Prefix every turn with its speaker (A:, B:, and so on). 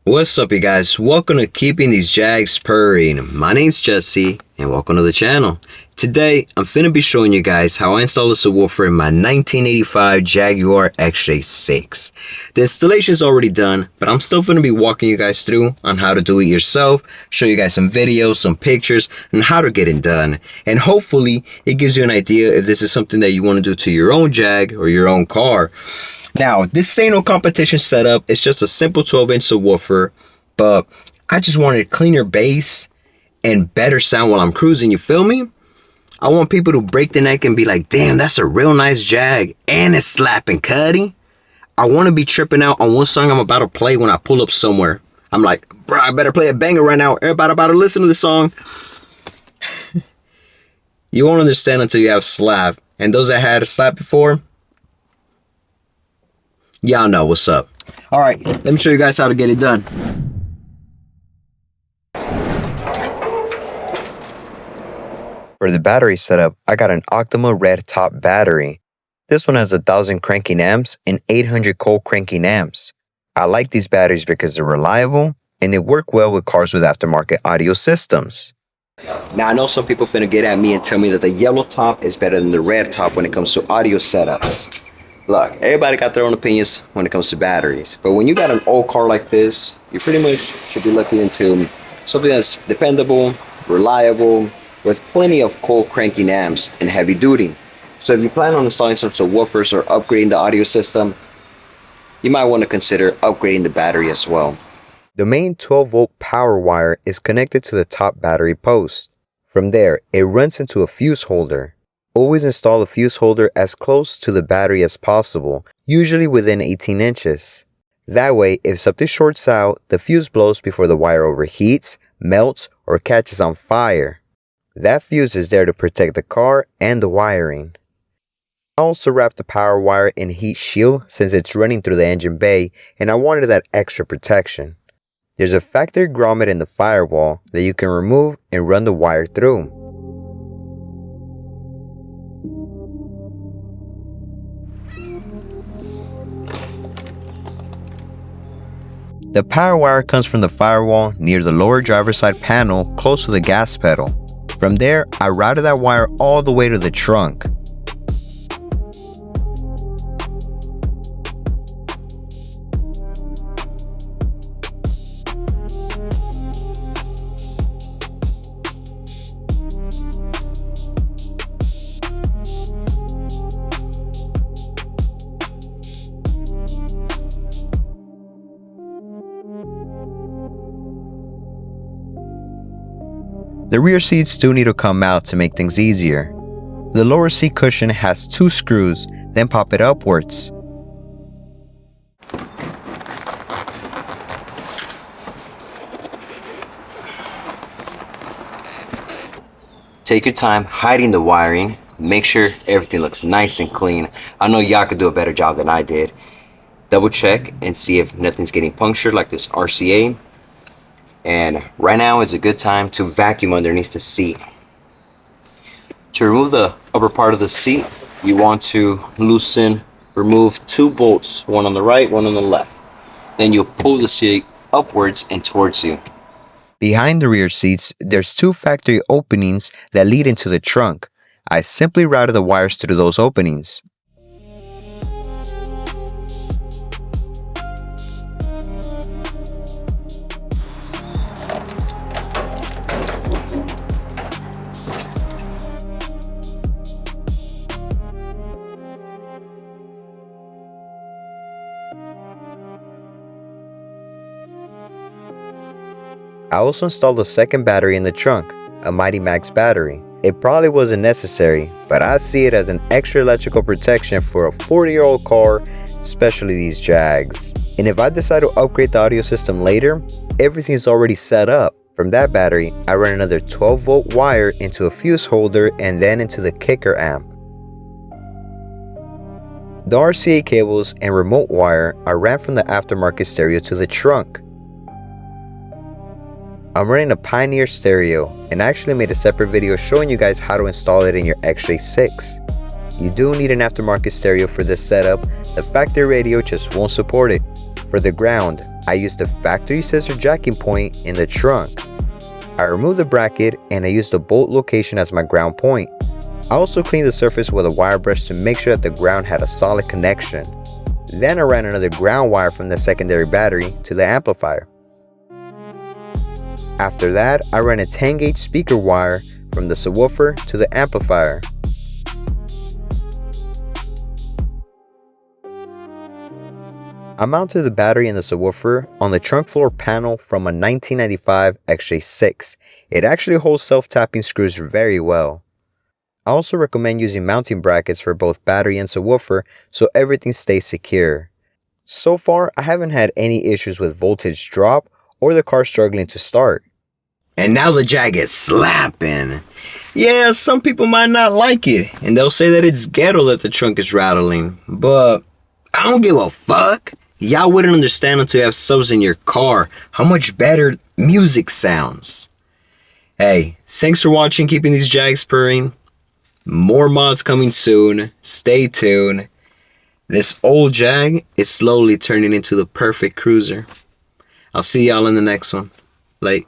A: What's up, you guys? Welcome to Keeping These Jaags Purring. My name's Jesse and welcome to the channel. Today I'm finna be showing you guys how I install a subwoofer in my 1985 Jaguar XJ6. The installation is already done, but I'm still finna be walking you guys through on how to do it yourself, show you guys some videos, some pictures, and how to get it done. And hopefully it gives you an idea if this is something that you want to do to your own Jag or your own car. Now, this ain't no competition setup. It's just a simple 12-inch subwoofer, but I just wanted cleaner bass and better sound while I'm cruising, you feel me? I want people to break their neck and be like, damn, that's a real nice Jag and it's slapping cutty. I want to be tripping out on one song I'm about to play when I pull up somewhere. I'm like, bro, I better play a banger right now. Everybody about to listen to this song. You won't understand until you have slap. And those that had a slap before, y'all know what's up. All right, let me show you guys how to get it done. For the battery setup, I got an Optima red top battery. This one has 1,000 cranking amps and 800 cold cranking amps. I like these batteries because they're reliable and they work well with cars with aftermarket audio systems. Now, I know some people finna get at me and tell me that the yellow top is better than the red top when it comes to audio setups. Look, everybody got their own opinions when it comes to batteries, but when you got an old car like this, you pretty much should be looking into something that's dependable, reliable, with plenty of cold cranking amps and heavy duty. So if you plan on installing some subwoofers or upgrading the audio system, you might want to consider upgrading the battery as well. The main 12-volt power wire is connected to the top battery post. From there, it runs into a fuse holder. Always install a fuse holder as close to the battery as possible, usually within 18 inches. That way, if something shorts out, the fuse blows before the wire overheats, melts, or catches on fire. That fuse is there to protect the car and the wiring. I also wrapped the power wire in heat shield since it's running through the engine bay and I wanted that extra protection. There's a factory grommet in the firewall that you can remove and run the wire through. The power wire comes from the firewall near the lower driver's side panel close to the gas pedal. From there, I routed that wire all the way to the trunk. The rear seats do need to come out to make things easier. The lower seat cushion has 2 screws, then pop it upwards. Take your time hiding the wiring. Make sure everything looks nice and clean. I know y'all could do a better job than I did. Double check and see if nothing's getting punctured like this RCA. And right now is a good time to vacuum underneath the seat. To remove the upper part of the seat, you want to remove 2 bolts, one on the right, one on the left. Then you'll pull the seat upwards and towards you. Behind the rear seats, there's 2 factory openings that lead into the trunk. I simply routed the wires through those openings. I also installed a second battery in the trunk, a Mighty Max battery. It probably wasn't necessary, but I see it as an extra electrical protection for a 40-year-old car, especially these Jags. And if I decide to upgrade the audio system later, everything's already set up. From that battery, I run another 12-volt wire into a fuse holder and then into the kicker amp. The RCA cables and remote wire I ran from the aftermarket stereo to the trunk. I'm running a Pioneer stereo and I actually made a separate video showing you guys how to install it in your XJ6. You do need an aftermarket stereo for this setup. The factory radio just won't support it. For the ground, I used a factory scissor jacking point in the trunk. I removed the bracket and I used the bolt location as my ground point. I also cleaned the surface with a wire brush to make sure that the ground had a solid connection. Then I ran another ground wire from the secondary battery to the amplifier. After that, I ran a 10 gauge speaker wire from the subwoofer to the amplifier. I mounted the battery and the subwoofer on the trunk floor panel from a 1995 XJ6. It actually holds self-tapping screws very well. I also recommend using mounting brackets for both battery and subwoofer so everything stays secure. So far, I haven't had any issues with voltage drop or the car struggling to start.
B: And now the Jag is slapping. Yeah, some people might not like it, and they'll say that it's ghetto that the trunk is rattling, but I don't give a fuck. Y'all wouldn't understand until you have subs in your car how much better music sounds. Hey, thanks for watching Keeping These Jaags Purring. More mods coming soon. Stay tuned. This old Jag is slowly turning into the perfect cruiser. I'll see y'all in the next one. Late.